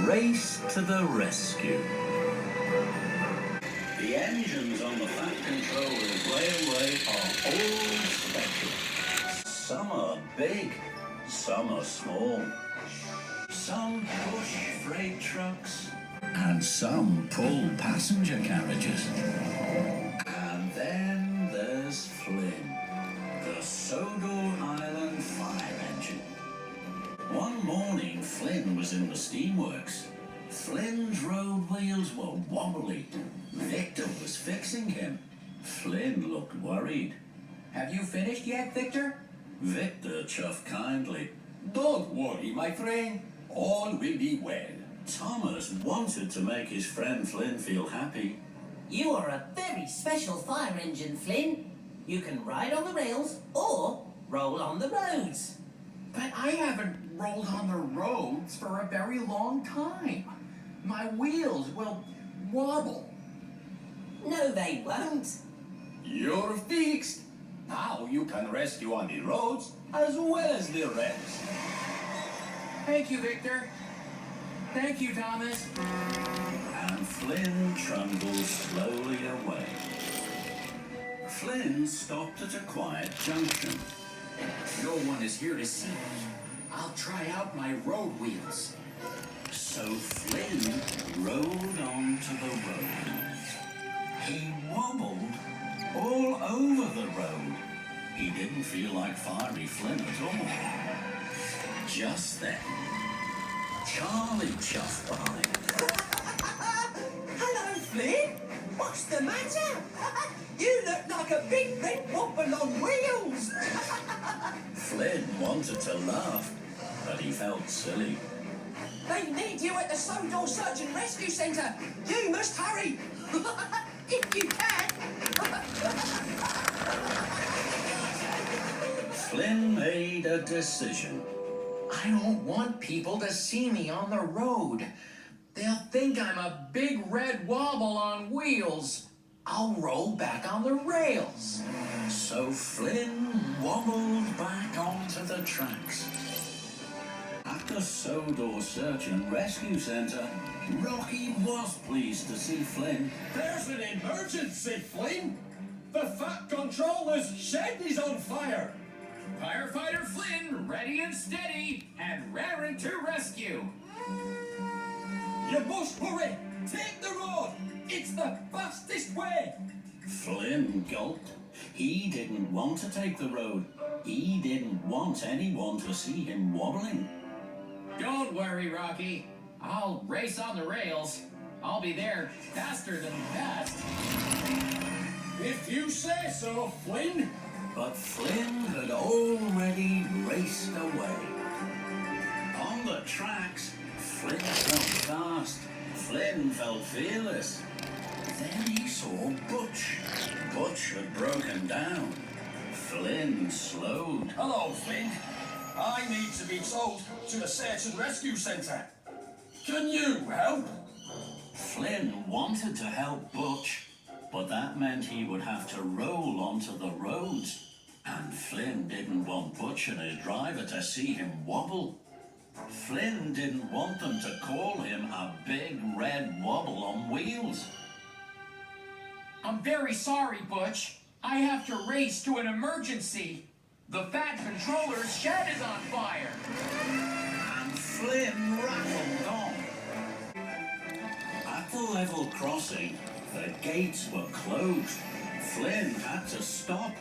race to the rescue. The engines on the Fat Controller's railway are all special. Some are big, some are small. Some push freight trucks, and some pull passenger carriages. And then there's Flynn, the Sodor Island fire engine. One morning, Flynn was in the Steamworks. Flynn's road wheels were wobbly. Victor was fixing him. Flynn looked worried. Have you finished yet, Victor? Victor chuffed kindly. Don't worry, my friend. All will be well. Thomas wanted to make his friend Flynn feel happy. You are a very special fire engine, Flynn. You can ride on the rails or roll on the roads. But I haven't rolled on the roads for a very long time. My wheels will wobble. No, they won't. You're fixed. Now you can rescue on the roads as well as the rails. Thank you, Victor. Thank you, Thomas. And Flynn trundled slowly away. Flynn stopped at a quiet junction. No one is here to see me. I'll try out my road wheels. So Flynn rode onto the road. He wobbled all over the road. He didn't feel like Fiery Flynn at all. Just then, Charlie chuffed by. Hello, Flynn. What's the matter? You look like a big red wobble on wheels. Flynn wanted to laugh, but he felt silly. They need you at the Sodor Search and Rescue Centre. You must hurry. If you can. Flynn made a decision. I don't want people to see me on the road. They'll think I'm a big red wobble on wheels. I'll roll back on the rails. So Flynn wobbled back onto the tracks. At the Sodor Search and Rescue Centre, Rocky was pleased to see Flynn. There's an emergency, Flynn. The Fat Controller's shed is on fire. Firefighter Flynn, ready and steady, and raring to rescue. You must hurry. Take the road. It's the fastest way. Flynn gulped. He didn't want to take the road. He didn't want anyone to see him wobbling. Don't worry, Rocky. I'll race on the rails. I'll be there faster than fast. If you say so, Flynn. But Flynn had already raced away. On the tracks, Flynn felt fast. Flynn felt fearless. Then he saw Butch. Butch had broken down. Flynn slowed. Hello, Flynn. I need to be towed to the Search and Rescue Centre. Can you help? Flynn wanted to help Butch, but that meant he would have to roll onto the roads. And Flynn didn't want Butch and his driver to see him wobble. Flynn didn't want them to call him a big red wobble on wheels. I'm very sorry, Butch. I have to race to an emergency. The Fat Controller's shed is on fire. And Flynn rattled on. At the level crossing, the gates were closed. Flynn had to stop.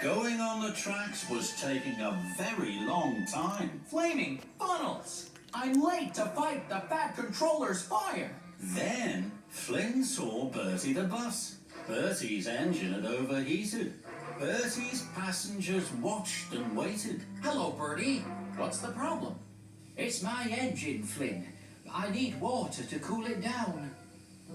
Going on the tracks was taking a very long time. Flaming funnels! I'm late to fight the Fat Controller's fire. Then Flynn saw Bertie the bus. Bertie's engine had overheated. Bertie's passengers watched and waited. Hello, Bertie. What's the problem? It's my engine, Flynn. I need water to cool it down.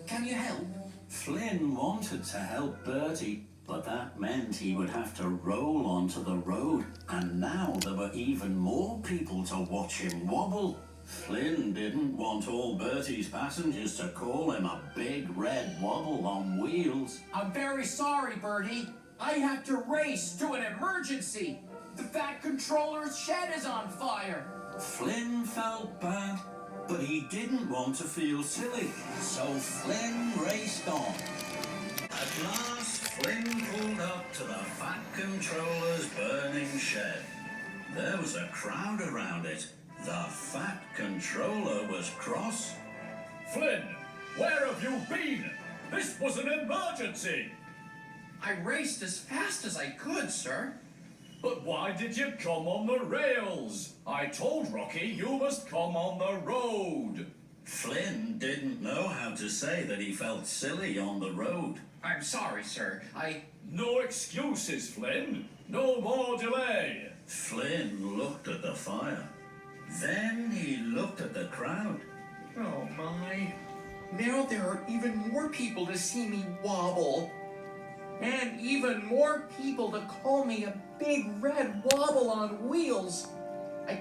Can you help? Flynn wanted to help Bertie, but that meant he would have to roll onto the road. And now there were even more people to watch him wobble. Flynn didn't want all Bertie's passengers to call him a big red wobble on wheels. I'm very sorry, Bertie. I have to race to an emergency. The Fat Controller's shed is on fire. Flynn felt bad, But he didn't want to feel silly, so Flynn raced on. At last, Flynn pulled up to the Fat Controller's burning shed. There was a crowd around it. The Fat Controller was cross. Flynn, where have you been? This was an emergency. I raced as fast as I could, sir. But why did you come on the rails? I told Rocky you must come on the road. Flynn didn't know how to say that he felt silly on the road. I'm sorry, sir. No excuses, Flynn. No more delay. Flynn looked at the fire. Then he looked at the crowd. Oh, my. Now there are even more people to see me wobble. And even more people to call me a big red wobble on wheels. I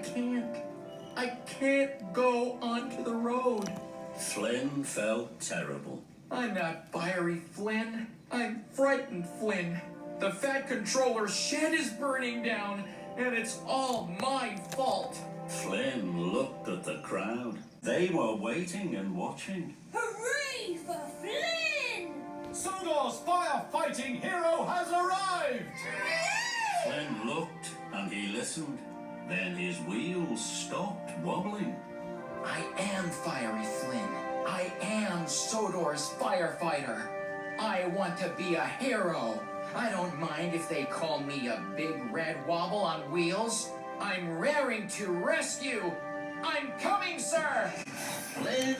can't go onto the road. Flynn felt terrible. I'm not fiery, Flynn. I'm frightened, Flynn. The Fat Controller's shed is burning down, and it's all my fault. Flynn looked at the crowd. They were waiting and watching. Hooray for Flynn! Sodor's firefighting hero has arrived! Flynn looked and he listened. Then his wheels stopped wobbling. I am Fiery Flynn. I am Sodor's firefighter. I want to be a hero. I don't mind if they call me a big red wobble on wheels. I'm raring to rescue. I'm coming, sir. Flynn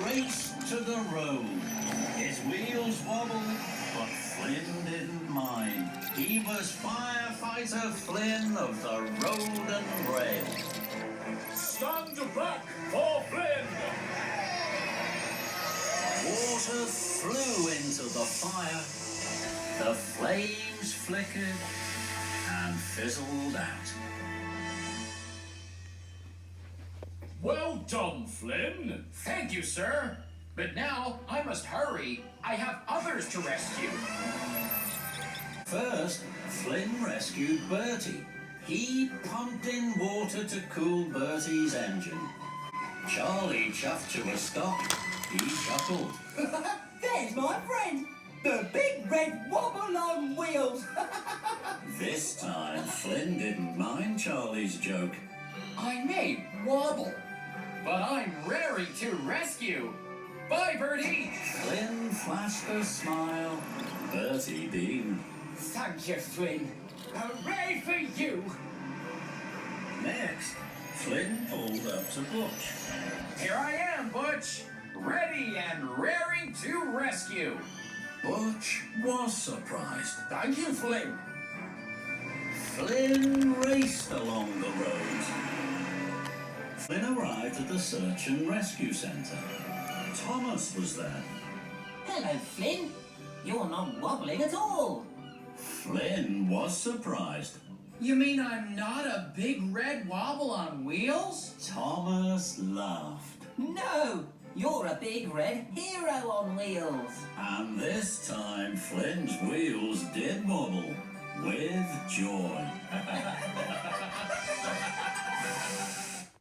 raced to the road. His wheels wobbled, but Flynn didn't mind. He was Firefighter Flynn of the Road and Rail. Stand back for Flynn! Water flew into the fire. The flames flickered and fizzled out. Well done, Flynn. Thank you, sir. But now I must hurry. I have others to rescue. First, Flynn rescued Bertie. He pumped in water to cool Bertie's engine. Charlie chuffed to a stop. He chuckled. There's my friend, the big red wobble on wheels. This time, Flynn didn't mind Charlie's joke. I may wobble, but I'm raring to rescue. Bye, Bertie. Flynn flashed a smile. Bertie beamed. Thank you, Flynn. Hooray for you. Next, Flynn pulled up to Butch. Here I am, Butch. Ready and raring to rescue. Butch was surprised. Thank you, Flynn. Flynn raced along the road. Flynn arrived at the search and rescue centre. Thomas was there. Hello, Flynn. You're not wobbling at all. Flynn was surprised. You mean I'm not a big red wobble on wheels? Thomas laughed. No, you're a big red hero on wheels. And this time, Flynn's wheels did wobble with joy.